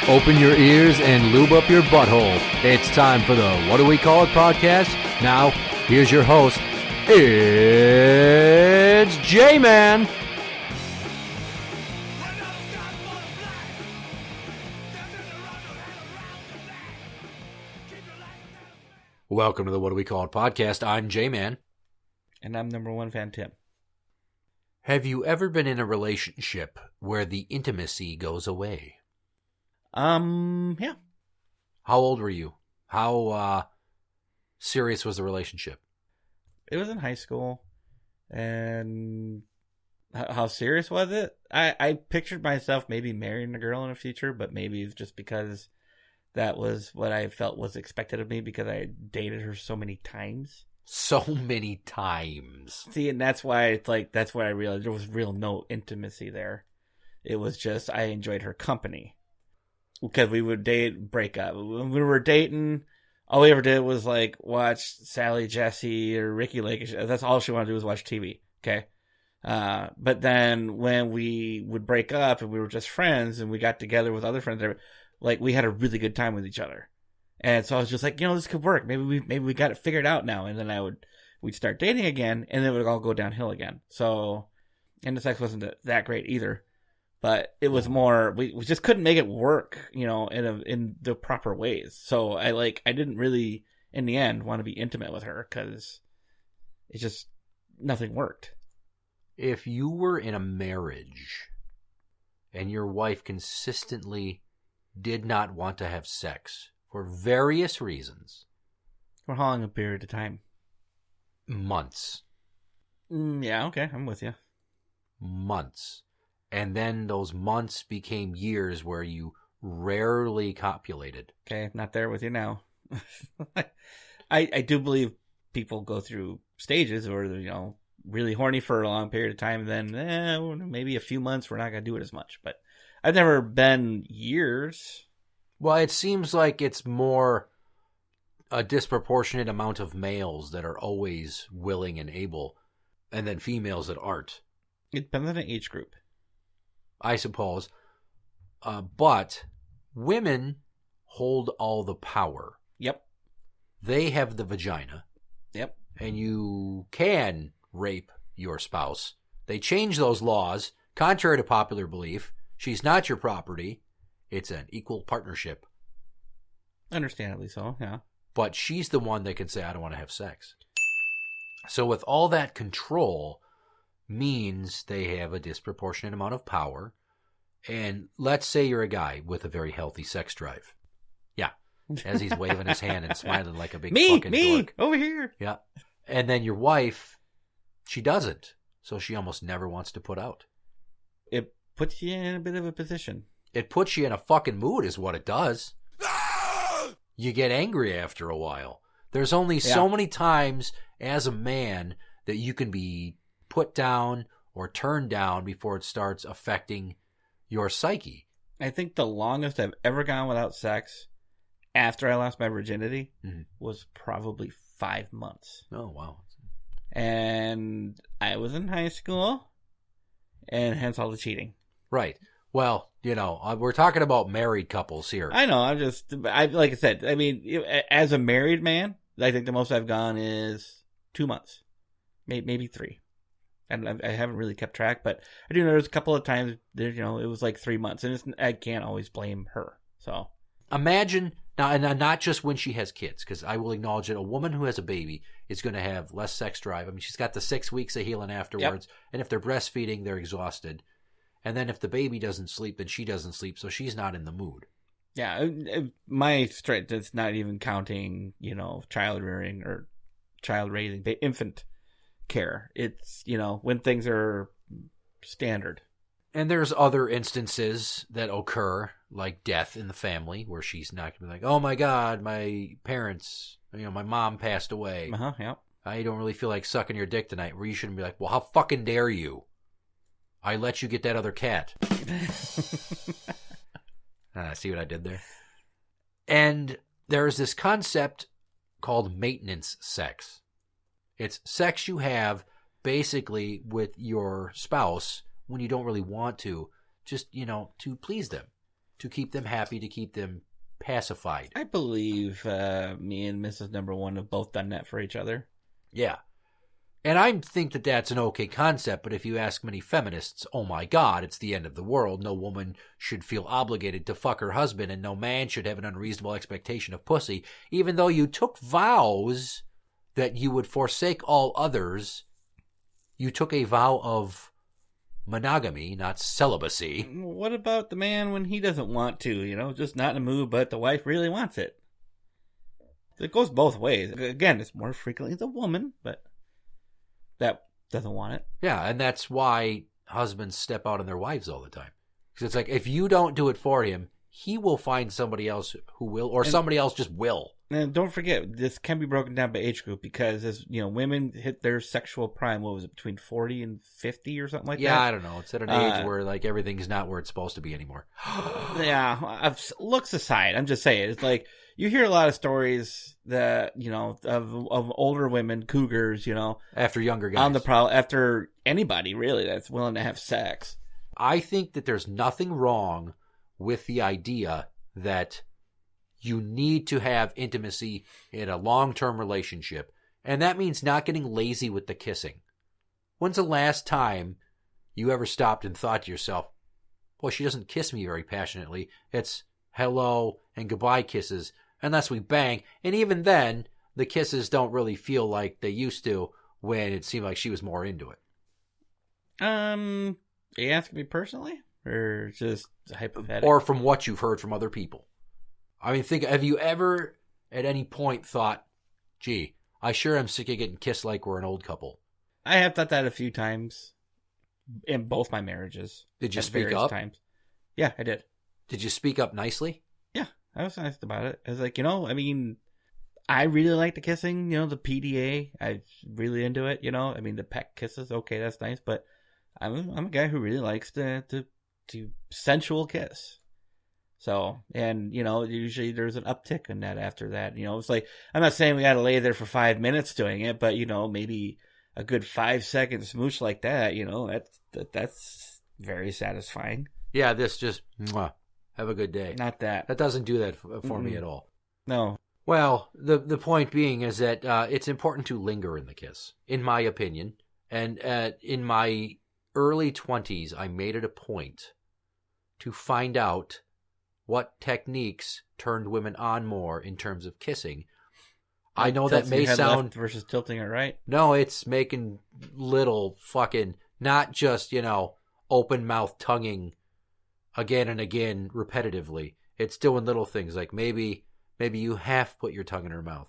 Open your ears and lube up your butthole. It's time for the What Do We Call It podcast. Now, here's your host. It's Jmann. Welcome to the What Do We Call It podcast. I'm Jmann. And I'm number one fan, Tim. Have you ever been in a relationship where the intimacy goes away? Yeah. How old were you? How serious was the relationship? It was in high school. And how serious was it? I pictured myself maybe marrying a girl in the future, but maybe it's just because that was what I felt was expected of me because I had dated her so many times. So many times. See, and that's why it's like, that's why I realized there was real no intimacy there. It was just, I enjoyed her company. Because we would date, break up. When we were dating, all we ever did was like watch Sally Jesse or Ricky Lake. That's all she wanted to do was watch TV. Okay. But then when we would break up and we were just friends and we got together with other friends, like we had a really good time with each other. And so I was just like, this could work. Maybe we got it figured out now. And then we'd start dating again and then it would all go downhill again. So, and the sex wasn't that great either. But it was more, we just couldn't make it work, in the proper ways. So I didn't really, in the end, want to be intimate with her because it just, nothing worked. If you were in a marriage and your wife consistently did not want to have sex for various reasons. For how long a period of time? Months. Yeah, okay, I'm with you. Months. And then those months became years where you rarely copulated. Okay, not there with you now. I do believe people go through stages where they're, really horny for a long period of time. And then maybe a few months we're not going to do it as much. But I've never been years. Well, it seems like it's more a disproportionate amount of males that are always willing and able, and then females that aren't. It depends on the age group. I suppose. But women hold all the power. Yep. They have the vagina. Yep. And you can rape your spouse. They change those laws. Contrary to popular belief, she's not your property. It's an equal partnership. Understandably so, yeah. But she's the one that can say, I don't want to have sex. So with all that control means they have a disproportionate amount of power. And let's say you're a guy with a very healthy sex drive. Yeah. As he's waving his hand and smiling like a big fucking dork. Over here. Yeah. And then your wife, she doesn't. So she almost never wants to put out. It puts you in a bit of a position. It puts you in a fucking mood is what it does. You get angry after a while. There's only so many times as a man that you can be put down or turned down before it starts affecting your psyche. I think the longest I've ever gone without sex after I lost my virginity was probably 5 months. Oh, wow. And I was in high school, and hence all the cheating. Right. Well, we're talking about married couples here. I know. Like I said, I mean, as a married man, I think the most I've gone is 2 months, maybe 3. And I haven't really kept track, but I do know there's a couple of times there, it was like 3 months, and I can't always blame her. So imagine now, and not just when she has kids, because I will acknowledge that a woman who has a baby is going to have less sex drive. I mean, she's got the 6 weeks of healing afterwards, and if they're breastfeeding, they're exhausted. And then if the baby doesn't sleep, then she doesn't sleep, so she's not in the mood. Yeah, my strength, it's not even counting, child rearing or child raising, infant care. It's, when things are standard. And there's other instances that occur, like death in the family, where she's not going to be like, oh my God, my parents, my mom passed away. Yeah. I don't really feel like sucking your dick tonight. Where you shouldn't be like, well, how fucking dare you? I let you get that other cat. See what I did there? And there's this concept called maintenance sex. It's sex you have basically with your spouse when you don't really want to, just, to please them. to keep them happy, to keep them pacified. I believe me and Mrs. Number One have both done that for each other. Yeah. And I think that that's an okay concept, but if you ask many feminists, oh my God, it's the end of the world. No woman should feel obligated to fuck her husband, and no man should have an unreasonable expectation of pussy, even though you took vows that you would forsake all others. You took a vow of monogamy, not celibacy. What about the man when he doesn't want to, just not in the mood, but the wife really wants it? It goes both ways. Again, it's more frequently the woman, but that doesn't want it. Yeah, and that's why husbands step out on their wives all the time. Because it's like, if you don't do it for him, he will find somebody else who will, or somebody else just will. And don't forget, this can be broken down by age group, because as women hit their sexual prime, what was it, between 40 and 50 or something like that? Yeah, I don't know. It's at an age where like everything's not where it's supposed to be anymore. Yeah, looks aside, I'm just saying, it's like you hear a lot of stories that of older women, cougars, after younger guys, on the prowl, after anybody really that's willing to have sex. I think that there's nothing wrong with the idea that you need to have intimacy in a long-term relationship. And that means not getting lazy with the kissing. When's the last time you ever stopped and thought to yourself, well, she doesn't kiss me very passionately. It's hello and goodbye kisses, unless we bang. And even then, the kisses don't really feel like they used to when it seemed like she was more into it. Are you asking me personally? Or just hypothetical? Or from what you've heard from other people. I mean, have you ever at any point thought, gee, I sure am sick of getting kissed like we're an old couple? I have thought that a few times in both my marriages. Did you speak up? Times. Yeah, I did. Did you speak up nicely? Yeah, I was nice about it. I was like, I really like the kissing, the PDA. I'm really into it, the peck kisses, okay, that's nice, but I'm a guy who really likes to sensual kiss. So, and, usually there's an uptick in that after that. It's like, I'm not saying we got to lay there for 5 minutes doing it, but, maybe a good 5-second smooch like that, that's very satisfying. Yeah, this just, mwah, have a good day. Not that. That doesn't do that for me at all. No. Well, the point being is that it's important to linger in the kiss, in my opinion. And in my early 20s, I made it a point to find out what techniques turned women on more in terms of kissing. I know that may sound left versus tilting it right. No, it's making little fucking, not just, open mouth tonguing again and again repetitively. It's doing little things like maybe you half put your tongue in her mouth,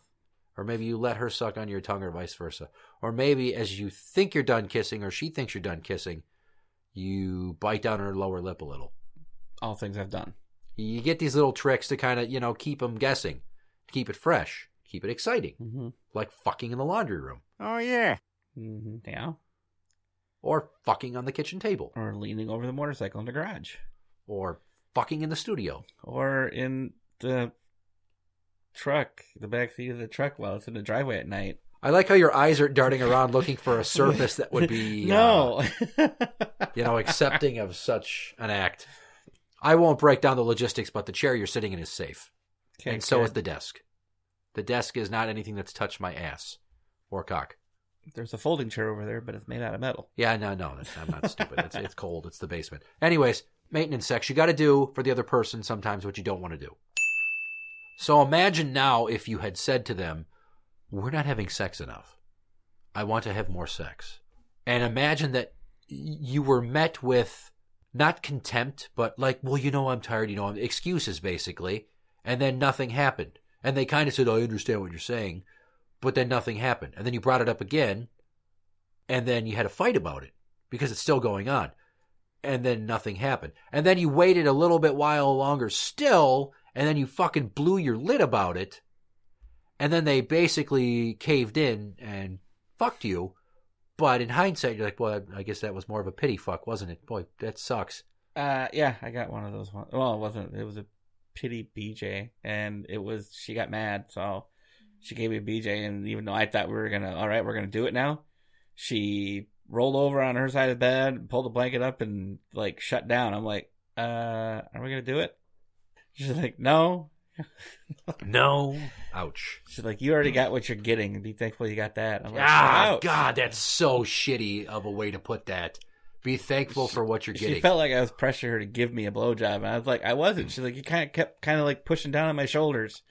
or maybe you let her suck on your tongue, or vice versa. Or maybe as you think you're done kissing, or she thinks you're done kissing, you bite down her lower lip a little. All things I've done. You get these little tricks to kind of, keep them guessing, keep it fresh, keep it exciting, like fucking in the laundry room. Oh, yeah. Mm-hmm. Yeah. Or fucking on the kitchen table. Or leaning over the motorcycle in the garage. Or fucking in the studio. Or in the truck, the back seat of the truck while it's in the driveway at night. I like how your eyes are darting around looking for a surface that would be, no, accepting of such an act. I won't break down the logistics, but the chair you're sitting in is safe. Okay, and so is the desk. The desk is not anything that's touched my ass or cock. There's a folding chair over there, but it's made out of metal. Yeah, no, I'm not stupid. It's cold. It's the basement. Anyways, maintenance sex. You got to do for the other person sometimes what you don't want to do. So imagine now if you had said to them, we're not having sex enough. I want to have more sex. And imagine that you were met with not contempt, but like, well, I'm tired, excuses basically. And then nothing happened. And they kind of said, I understand what you're saying. But then nothing happened. And then you brought it up again. And then you had a fight about it because it's still going on. And then nothing happened. And then you waited a little bit while longer still. And then you fucking blew your lid about it. And then they basically caved in and fucked you. But in hindsight, you're like, well, I guess that was more of a pity fuck, wasn't it? Boy, that sucks. Yeah, I got one of those ones. Well, it wasn't. It was a pity BJ. And she got mad. So she gave me a BJ. And even though I thought we're going to do it now. She rolled over on her side of the bed, pulled the blanket up and shut down. I'm like, are we going to do it? She's like, no. No. Ouch. She's like, you already got what you're getting, and be thankful you got that. I'm like, Ah, God, that's so shitty of a way to put that. Be thankful for what you're getting. She felt like I was pressuring her to give me a blowjob, and I was like, I wasn't. She's like, you kind of kept like pushing down on my shoulders.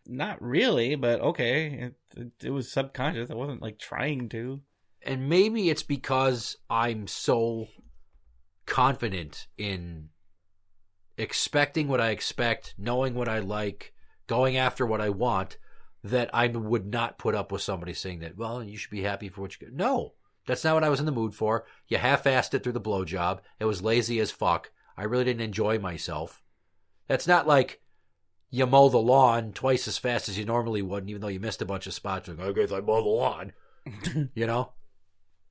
Not really, but okay. It was subconscious. I wasn't like trying to. And maybe it's because I'm so confident in expecting what I expect, knowing what I like, going after what I want, that I would not put up with somebody saying that, well, you should be happy for what you get. No, that's not what I was in the mood for. You half-assed it through the blowjob. It was lazy as fuck. I really didn't enjoy myself. That's not like you mow the lawn twice as fast as you normally would, and even though you missed a bunch of spots, like, I guess I mow the lawn, you know?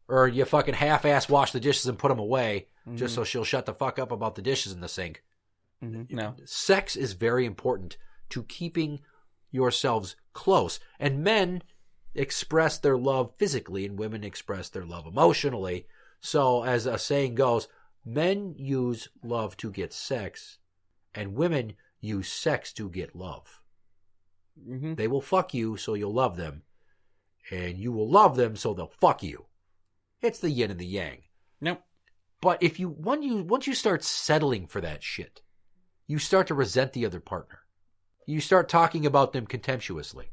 Or you fucking half-ass wash the dishes and put them away just so she'll shut the fuck up about the dishes in the sink. Mm-hmm. No. Sex is very important to keeping yourselves close. And men express their love physically and women express their love emotionally. So as a saying goes, men use love to get sex and women use sex to get love. Mm-hmm. They will fuck you so you'll love them, and you will love them so they'll fuck you. It's the yin and the yang. Nope. But if once you start settling for that shit, you start to resent the other partner. You start talking about them contemptuously.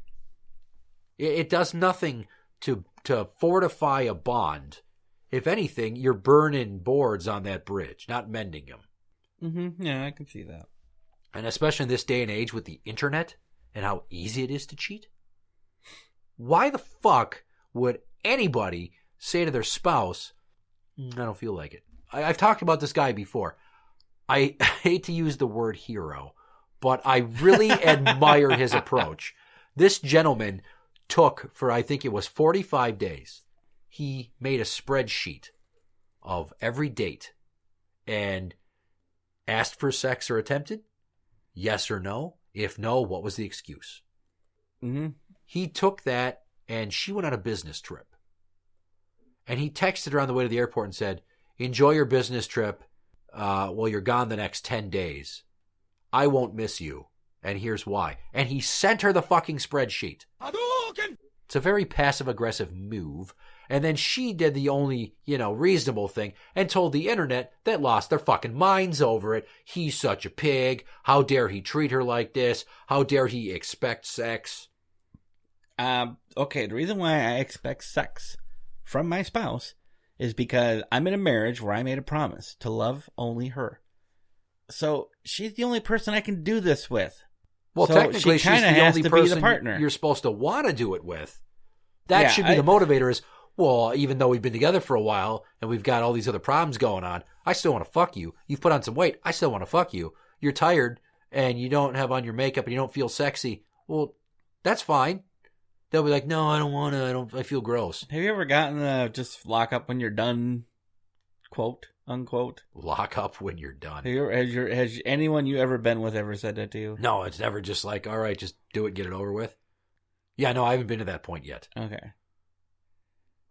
It does nothing to fortify a bond. If anything, you're burning boards on that bridge, not mending them. Mm-hmm. Yeah, I can see that. And especially in this day and age with the internet and how easy it is to cheat. Why the fuck would anybody say to their spouse, I don't feel like it? I've talked about this guy before. I hate to use the word hero, but I really admire his approach. This gentleman took, for I think it was 45 days, he made a spreadsheet of every date and asked for sex or attempted, yes or no. If no, what was the excuse? Mm-hmm. He took that, and she went on a business trip. And he texted her on the way to the airport and said, enjoy your business trip. Well, you're gone the next 10 days. I won't miss you. And here's why. And he sent her the fucking spreadsheet. It's a very passive-aggressive move. And then she did the only, reasonable thing and told the internet that lost their fucking minds over it. He's such a pig. How dare he treat her like this? How dare he expect sex? Okay, the reason why I expect sex from my spouse is because I'm in a marriage where I made a promise to love only her. So she's the only person I can do this with. Well, so technically, she's the only person partner you're supposed to want to do it with. That should be the motivator is, well, even though we've been together for a while and we've got all these other problems going on, I still want to fuck you. You've put on some weight. I still want to fuck you. You're tired and you don't have on your makeup and you don't feel sexy. Well, that's fine. They'll be like, no, I don't want to. I feel gross. Have you ever gotten the just lock up when you're done, quote, unquote? Lock up when you're done. Has anyone you ever been with ever said that to you? No, it's never just like, all right, just do it, get it over with. Yeah, no, I haven't been to that point yet. Okay.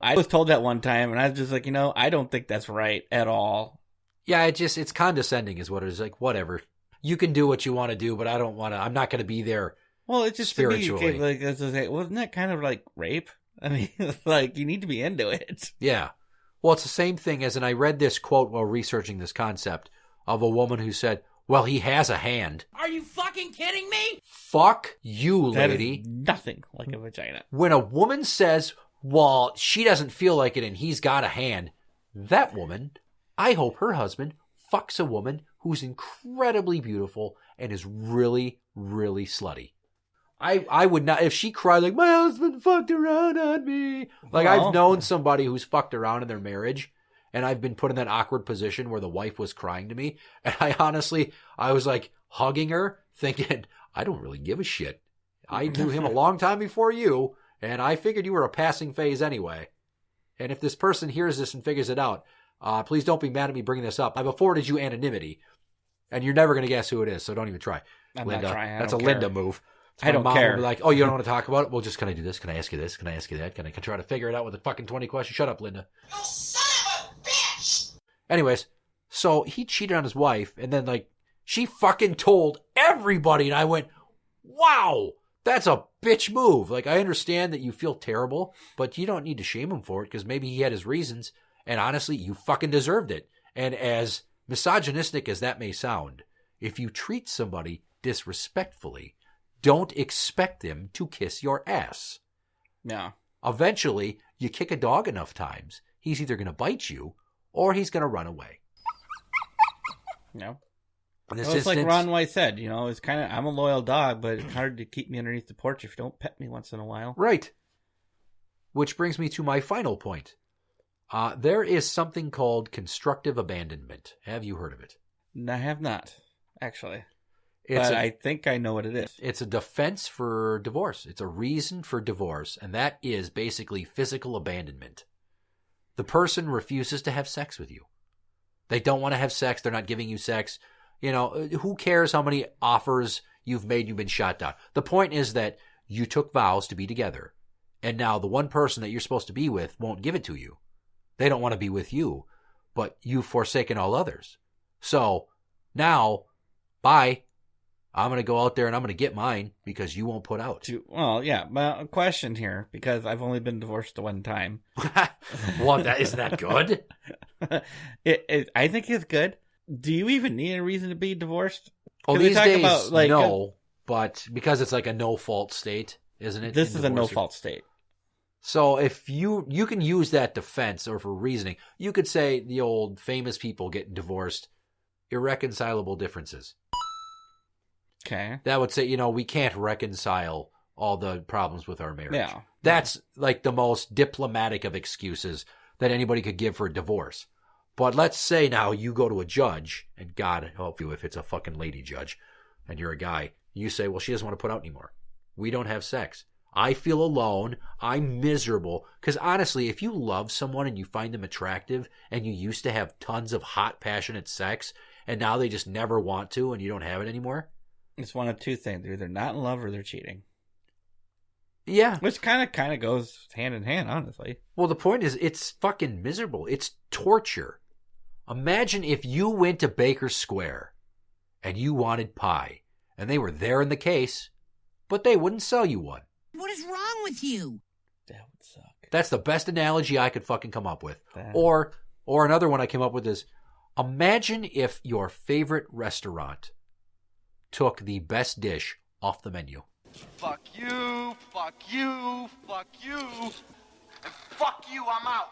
I was told that one time, and I was just like, I don't think that's right at all. Yeah, it's condescending is what it is. Like, whatever. You can do what you want to do, but I don't want to. I'm not going to be there. Well, it's just spiritually. Wasn't that kind of like rape? I mean, like, you need to be into it. Yeah. Well, it's the same thing as, and I read this quote while researching this concept of a woman who said, well, he has a hand. Are you fucking kidding me? Fuck you, lady. That is nothing like a vagina. When a woman says, well, she doesn't feel like it and he's got a hand, that woman, I hope her husband fucks a woman who's incredibly beautiful and is really, really slutty. I would not, if she cried like, my husband fucked around on me. Like, I've known somebody who's fucked around in their marriage, and I've been put in that awkward position where the wife was crying to me. And I was like hugging her, thinking, I don't really give a shit. I knew him a long time before you, and I figured you were a passing phase anyway. And if this person hears this and figures it out, please don't be mad at me bringing this up. I've afforded you anonymity, and you're never going to guess who it is, so don't even try. I'm Linda, not trying. That's a care. Linda move. So I don't mom care. Will be like, oh, you don't want to talk about it? Well, just, can I do this? Can I ask you this? Can I ask you that? Can I try to figure it out with a fucking 20 questions? Shut up, Linda. You son of a bitch! Anyways, so he cheated on his wife, and then, like, She fucking told everybody, and I went, wow, that's a bitch move. Like, I understand that you feel terrible, but you don't need to shame him for it because maybe he had his reasons, and honestly, you fucking deserved it. And as misogynistic as that may sound, if you treat somebody disrespectfully, don't expect them to kiss your ass. No. Eventually, you kick a dog enough times, he's either going to bite you or he's going to run away. No. In this Well, it's instance, like Ron White said, you know, it's kind of, I'm a loyal dog, but it's hard to keep me underneath the porch if you don't pet me once in a while. right. Which brings me to my final point. There is something called constructive abandonment. Have you heard of it? I have not, actually. It's But I think I know what it is. It's a defense for divorce. It's a reason for divorce, and that is basically physical abandonment. The person refuses to have sex with you. They don't want to have sex. They're not giving you sex. You know, who cares how many offers you've made, you've been shot down. The point is that you took vows to be together, and now the one person that you're supposed to be with won't give it to you. They don't want to be with you, but you've forsaken all others. So now, bye. I'm going to go out there and I'm going to get mine because you won't put out. Well, yeah, but a question here, because I've only been divorced one time. Well, isn't that good? I think it's good. Do you even need a reason to be divorced? Oh, 'Cause we these talk days, about, like, no, but because it's like a no-fault state, isn't it? This in is a divorce? no-fault state. So if you can use that defense or for reasoning, you could say the old famous people getting divorced, irreconcilable differences. Okay. That would say, you know, we can't reconcile all the problems with our marriage. Yeah. That's like the most diplomatic of excuses that anybody could give for a divorce. But let's say now you go to a judge, and God help you if it's a fucking lady judge, and you're a guy. You say, well, she doesn't want to put out anymore. We don't have sex. I feel alone. I'm miserable. Because honestly, if you love someone and you find them attractive, and you used to have tons of hot, passionate sex, and now they just never want to, and you don't have it anymore, It's one of two things. They're either not in love or they're cheating. yeah. Which kind of goes hand in hand, honestly. Well, the point is, it's fucking miserable. It's torture. Imagine if you went to Baker Square and you wanted pie, and they were there in the case, but they wouldn't sell you one. What is wrong with you? That would suck. That's the best analogy I could fucking come up with. That- Or another one I came up with is, imagine if your favorite restaurant took the best dish off the menu. Fuck you, fuck you, fuck you, and fuck you, I'm out.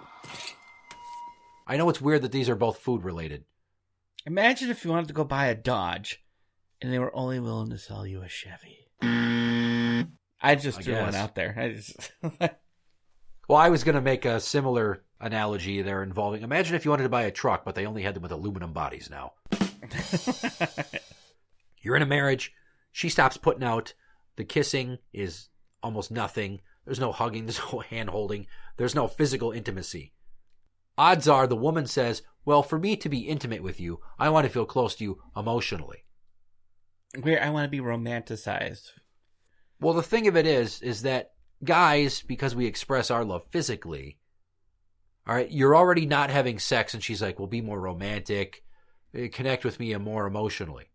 I know it's weird that these are both food related. Imagine if you wanted to go buy a Dodge and they were only willing to sell you a Chevy. I just threw one guess. out there. I just Well, I was going to make a similar analogy there involving, imagine if you wanted to buy a truck, but they only had them with aluminum bodies now. You're in a marriage. She stops putting out. The kissing is almost nothing. There's no hugging. There's no hand holding. There's no physical intimacy. Odds are the woman says, well, for me to be intimate with you, I want to feel close to you emotionally. I want to be romanticized. Well, the thing of it is that guys, because we express our love physically, all right, you're already not having sex, and she's like, well, be more romantic, connect with me more emotionally.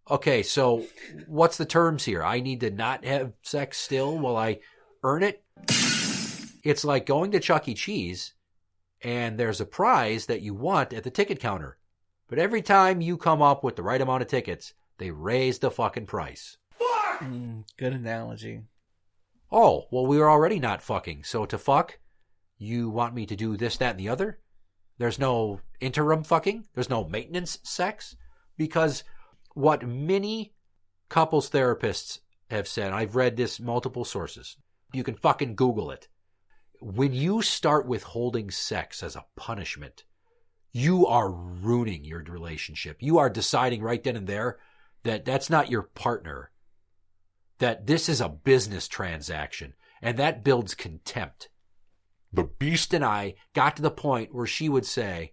Okay, so what's the terms here? I need to not have sex still while I earn it? It's like going to Chuck E. Cheese, and there's a prize that you want at the ticket counter. But every time you come up with the right amount of tickets, they raise the fucking price. Good analogy. Oh, well, we were already not fucking, so to fuck, you want me to do this, that, and the other? There's no interim fucking? There's no maintenance sex? Because what many couples therapists have said, I've read this multiple sources, you can fucking Google it. When you start withholding sex as a punishment, you are ruining your relationship. You are deciding right then and there that that's not your partner, that this is a business transaction, and that builds contempt. The beast and I got to the point where she would say,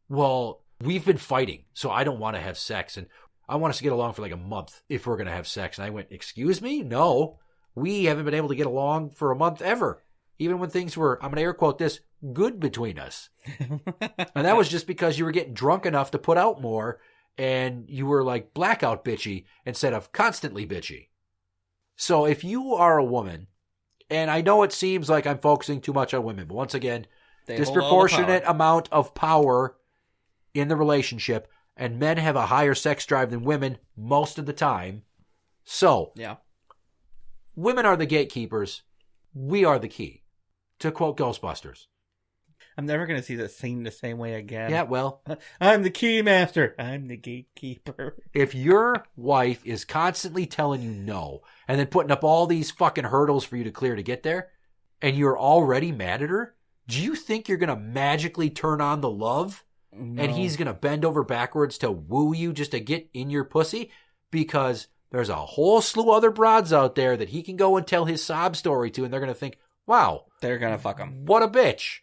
well, we've been fighting, so I don't want to have sex, and I want us to get along for like a month if we're going to have sex. And I went, excuse me? No, we haven't been able to get along for a month ever. Even when things were, I'm going to air quote this, good between us. And that was just because you were getting drunk enough to put out more and you were like blackout bitchy instead of constantly bitchy. So if you are a woman, and I know it seems like I'm focusing too much on women, but once again, They hold all the disproportionate power. amount of power in the relationship, and men have a higher sex drive than women most of the time. So, Yeah. women are the gatekeepers. We are the key. To quote Ghostbusters. I'm never going to see that scene the same way again. Yeah, well, I'm the key master. I'm the gatekeeper. if your wife is constantly telling you no, and then putting up all these fucking hurdles for you to clear to get there, and you're already mad at her, do you think you're going to magically turn on the love? No. And he's going to bend over backwards to woo you just to get in your pussy? Because there's a whole slew of other broads out there that he can go and tell his sob story to, and they're going to think, wow, They're going to fuck him. what a bitch.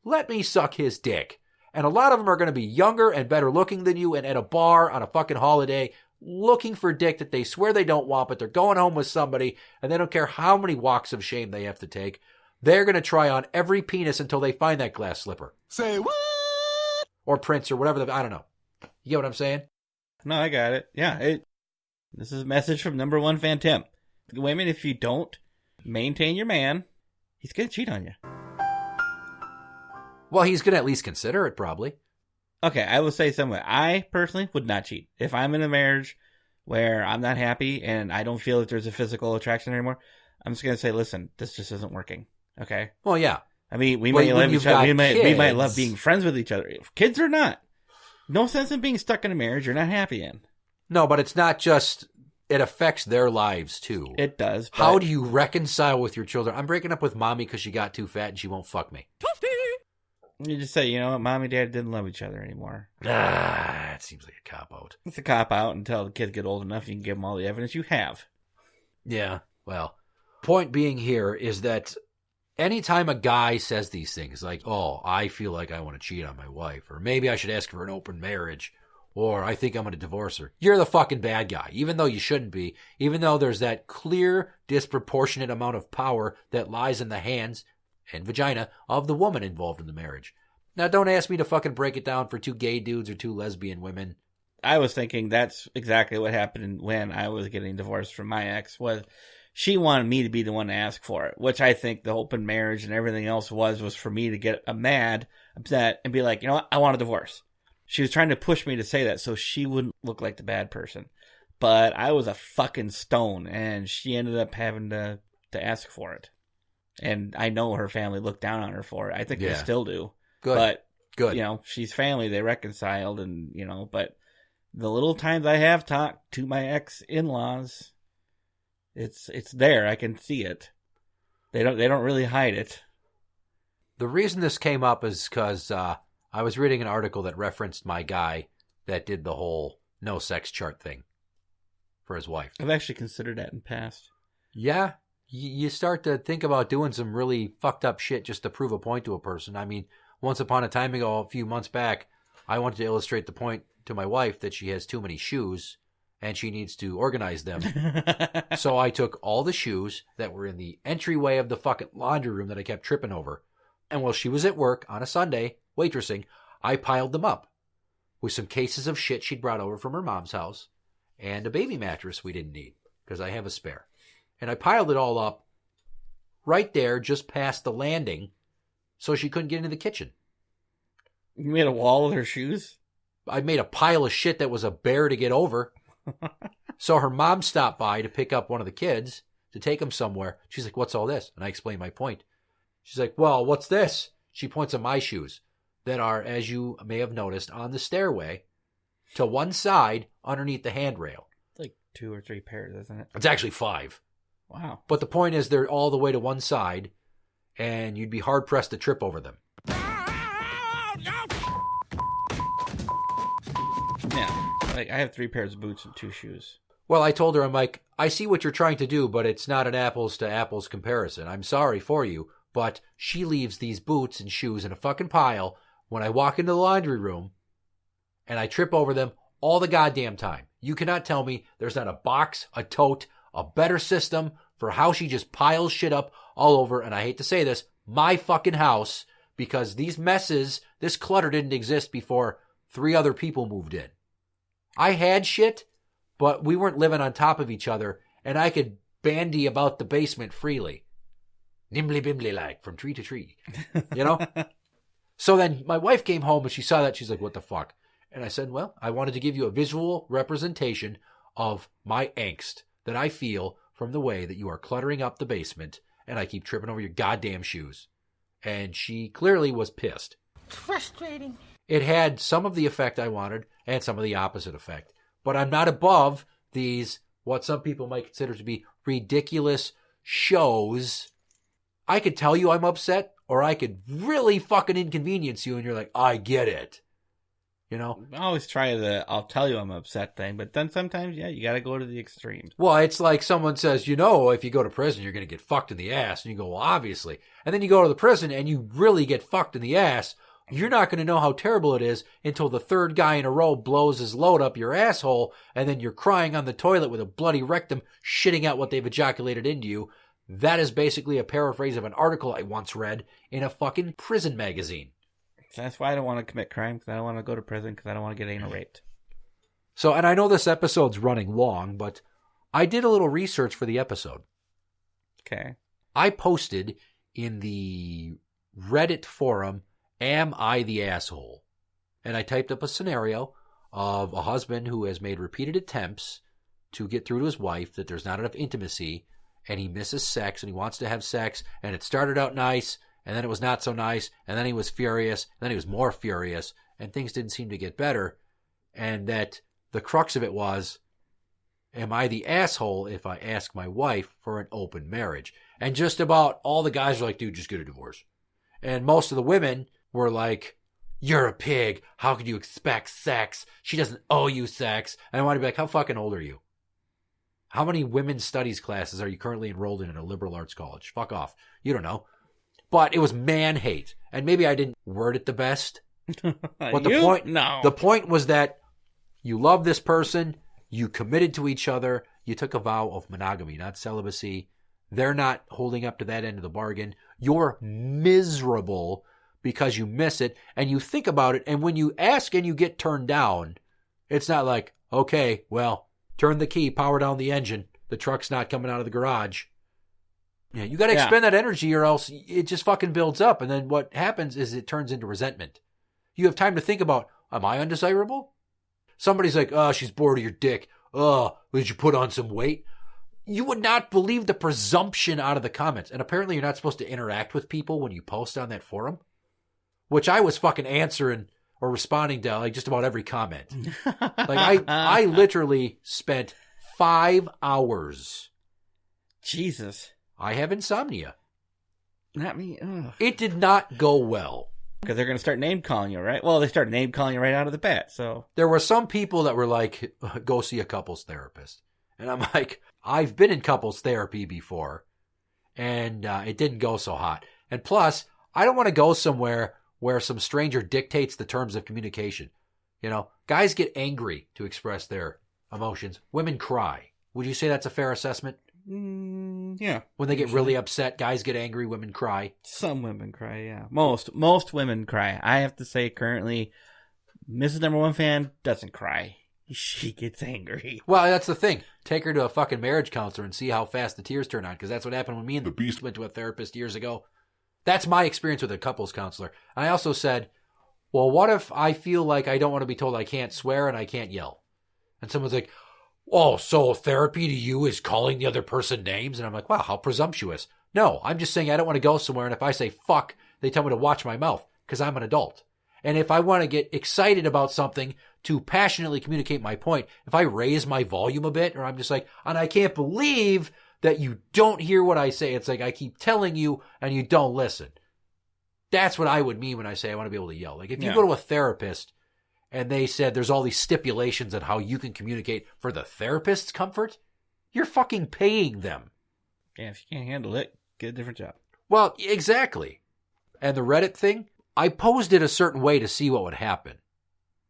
Let me suck his dick. And a lot of them are going to be younger and better looking than you, and at a bar on a fucking holiday looking for dick that they swear they don't want, but they're going home with somebody, and they don't care how many walks of shame they have to take. They're going to try on every penis until they find that glass slipper. Say what? Or Prince or whatever. I don't know. You get what I'm saying? No, I got it. Yeah. This is a message from number one fan Tim. Women, if you don't maintain your man, he's going to cheat on you. Well, he's going to at least consider it, probably. Okay, I will say somewhere. I personally would not cheat. If I'm in a marriage where I'm not happy and I don't feel that there's a physical attraction anymore, I'm just going to say, listen, this just isn't working. Okay? Well, yeah. I mean, we Well, might when love you've each other. got We might kids- love being friends with each other. Kids or not. No sense in being stuck in a marriage you're not happy in. No, but it's not just, it affects their lives, too. It does. But How do you reconcile with your children? I'm breaking up with mommy because she got too fat and she won't fuck me. you just say, you know what, mom and dad didn't love each other anymore. It seems like a cop-out. It's a cop out until the kids get old enough. You can give them all the evidence you have. Yeah, well, point being here is that anytime a guy says these things, like, oh, I feel like I want to cheat on my wife, or maybe I should ask for an open marriage, or I think I'm going to divorce her, you're the fucking bad guy, even though you shouldn't be, even though there's that clear, disproportionate amount of power that lies in the hands and vagina of the woman involved in the marriage. Now, don't ask me to fucking break it down for two gay dudes or two lesbian women. I was thinking that's exactly what happened when I was getting divorced from my ex. Was she wanted me to be the one to ask for it, which I think the open marriage and everything else was for me to get mad, upset, and be like, you know what, I want a divorce. She was trying to push me to say that so she wouldn't look like the bad person. But I was a fucking stone, and she ended up having to ask for it. And I know her family looked down on her for it. I think they Yeah. still do. Good. But, Good. you know, she's family. They reconciled, and, you know, but the little times I have talked to my ex-in-laws, it's there. I can see it. They don't really hide it. The reason this came up is because I was reading an article that referenced my guy that did the whole no sex chart thing for his wife. I've actually considered that in the past. Yeah, you start to think about doing some really fucked up shit just to prove a point to a person. I mean, once upon a time ago, a few months back, I wanted to illustrate the point to my wife that she has too many shoes and she needs to organize them. So I took all the shoes that were in the entryway of the fucking laundry room that I kept tripping over. And while she was at work on a Sunday, waitressing, I piled them up with some cases of shit she'd brought over from her mom's house and a baby mattress we didn't need because I have a spare. And I piled it all up right there just past the landing so she couldn't get into the kitchen. You made a wall with her shoes? I made a pile of shit that was a bear to get over. So her mom stopped by to pick up one of the kids to take him somewhere. She's like, what's all this? And I explained my point. She's like, well, what's this? She points at my shoes that are, as you may have noticed, on the stairway to one side underneath the handrail. It's like 2 or 3 pairs, isn't it? It's actually 5. Wow. But the point is they're all the way to one side, and you'd be hard-pressed to trip over them. Yeah. Like, I have 3 pairs of boots and 2 shoes. Well, I told her, I'm like, I see what you're trying to do, but it's not an apples-to-apples comparison. I'm sorry for you, but she leaves these boots and shoes in a fucking pile when I walk into the laundry room, and I trip over them all the goddamn time. You cannot tell me there's not a box, a tote, a better system for how she just piles shit up all over, and I hate to say this, my fucking house, because these messes, this clutter didn't exist before 3 other people moved in. I had shit, but we weren't living on top of each other, and I could bandy about the basement freely. Nimbly bimbly like, from tree to tree. You know? So then my wife came home and she saw that. She's like, what the fuck? And I said, well, I wanted to give you a visual representation of my angst that I feel from the way that you are cluttering up the basement and I keep tripping over your goddamn shoes. And she clearly was pissed. Frustrating. It had some of the effect I wanted and some of the opposite effect. But I'm not above these, what some people might consider to be ridiculous shows. I could tell you I'm upset, or I could really fucking inconvenience you, and you're like, I get it. You know? I always try the I'll tell you I'm upset thing, but then sometimes, yeah, you got to go to the extremes. Well, it's like someone says, you know, if you go to prison, you're going to get fucked in the ass. And you go, well, obviously. And then you go to the prison and you really get fucked in the ass. You're not going to know how terrible it is until the third guy in a row blows his load up your asshole, and then you're crying on the toilet with a bloody rectum shitting out what they've ejaculated into you. That is basically a paraphrase of an article I once read in a fucking prison magazine. That's why I don't want to commit crime, because I don't want to go to prison, because I don't want to get anal raped. So, and I know this episode's running long, but I did a little research for the episode. Okay. I posted in the Reddit forum, Am I the Asshole? And I typed up a scenario of a husband who has made repeated attempts to get through to his wife that there's not enough intimacy, and he misses sex, and he wants to have sex, and it started out nice, and then it was not so nice, and then he was furious, and then he was more furious, and things didn't seem to get better, and that the crux of it was, am I the asshole if I ask my wife for an open marriage? And just about all the guys are like, dude, just get a divorce. And most of the women were like, you're a pig. How could you expect sex? She doesn't owe you sex. And I want to be like, how fucking old are you? How many women's studies classes are you currently enrolled in a liberal arts college? Fuck off. You don't know. But it was man hate. And maybe I didn't word it the best. But the point was that you love this person, you committed to each other, you took a vow of monogamy, not celibacy. They're not holding up to that end of the bargain. You're miserable because you miss it, and you think about it, and when you ask and you get turned down, it's not like, okay, well, turn the key, power down the engine, the truck's not coming out of the garage. Yeah, you got to expend that energy, or else it just fucking builds up, and then what happens is it turns into resentment. You have time to think about, am I undesirable? Somebody's like, oh, she's bored of your dick. Oh, did you put on some weight? You would not believe the presumption out of the comments. And apparently you're not supposed to interact with people when you post on that forum, which I was fucking answering or responding to like just about every comment. Like I literally spent 5 hours. Jesus. I have insomnia. Not me. Ugh. It did not go well. Because they're going to start name calling you, right? Well, they started name calling you right out of the bat, so. There were some people that were like, go see a couples therapist. And I'm like, I've been in couples therapy before, and it didn't go so hot. And plus, I don't want to go somewhere where some stranger dictates the terms of communication. You know, guys get angry to express their emotions. Women cry. Would you say that's a fair assessment? Yeah. When they get really upset, guys get angry, women cry. Some women cry, yeah. Most women cry. I have to say, currently, Mrs. Number One Fan doesn't cry. She gets angry. Well, that's the thing. Take her to a fucking marriage counselor and see how fast the tears turn on, because that's what happened when me and the Beast went to a therapist years ago. That's my experience with a couples counselor. I also said, well, what if I feel like I don't want to be told I can't swear and I can't yell? And someone's like, oh, so therapy to you is calling the other person names? And I'm like, wow, how presumptuous. No, I'm just saying I don't want to go somewhere, and if I say fuck, they tell me to watch my mouth, because I'm an adult. And if I want to get excited about something to passionately communicate my point, if I raise my volume a bit, or I'm just like, and I can't believe that you don't hear what I say. It's like I keep telling you and you don't listen. That's what I would mean when I say I want to be able to yell. Like if you go to a therapist and they said there's all these stipulations on how you can communicate for the therapist's comfort, you're fucking paying them. Yeah, if you can't handle it, get a different job. Well, exactly. And the Reddit thing, I posed it a certain way to see what would happen.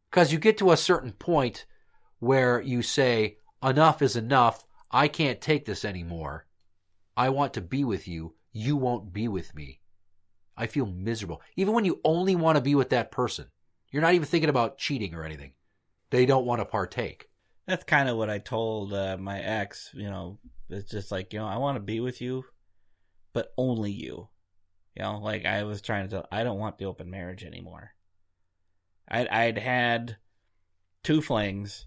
Because you get to a certain point where you say, enough is enough. I can't take this anymore. I want to be with you. You won't be with me. I feel miserable. Even when you only want to be with that person. You're not even thinking about cheating or anything. They don't want to partake. That's kind of what I told my ex, it's just like, I want to be with you, but only you. Like I was trying to tell, I don't want the open marriage anymore. I'd had 2 flings.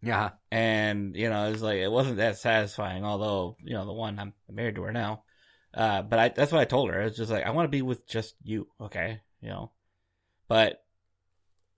Yeah. And, it was like, it wasn't that satisfying, although, the one I'm married to her now. But that's what I told her. It's just like, I want to be with just you. Okay. But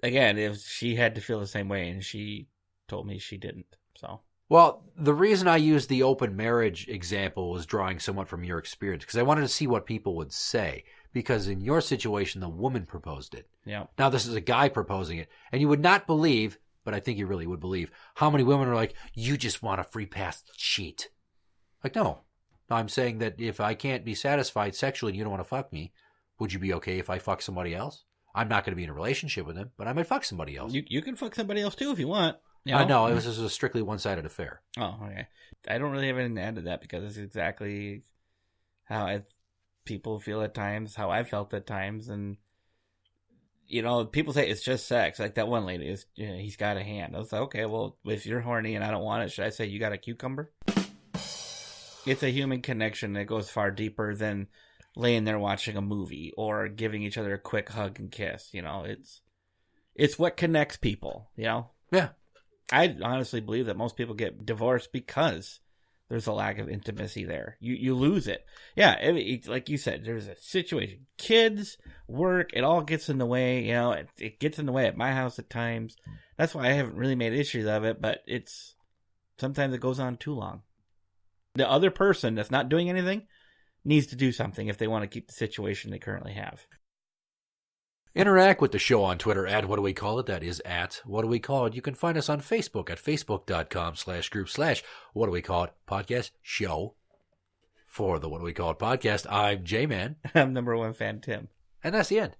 again, if she had to feel the same way, and she told me she didn't. So, well, the reason I used the open marriage example was drawing somewhat from your experience, because I wanted to see what people would say. Because in your situation, the woman proposed it. Yeah. Now this is a guy proposing it, and you would not believe, but I think you really would believe, how many women are like, you just want a free pass to cheat. Like, no. I'm saying that if I can't be satisfied sexually and you don't want to fuck me, would you be okay if I fuck somebody else? I'm not going to be in a relationship with him, but I might fuck somebody else. You can fuck somebody else too if you want. I know. This is a strictly one-sided affair. Oh, okay. I don't really have anything to add to that because it's exactly how people feel at times, how I felt at times, and people say it's just sex. Like that one lady is, he's got a hand. I was like, okay, well, if you're horny and I don't want it, should I say you got a cucumber? It's a human connection that goes far deeper than laying there watching a movie or giving each other a quick hug and kiss. It's what connects people. Yeah. I honestly believe that most people get divorced because there's a lack of intimacy there. You lose it. Yeah, it's like you said, there's a situation. Kids, work, it all gets in the way. It gets in the way at my house at times. That's why I haven't really made issues of it, but sometimes it goes on too long. The other person that's not doing anything needs to do something if they want to keep the situation they currently have. Interact with the show on Twitter at What Do We Call It? That is at What Do We Call It? You can find us on Facebook at facebook.com/group/What Do We Call It podcast show. For the What Do We Call It podcast, I'm Jmann. I'm number 1 fan Tim. And that's the end.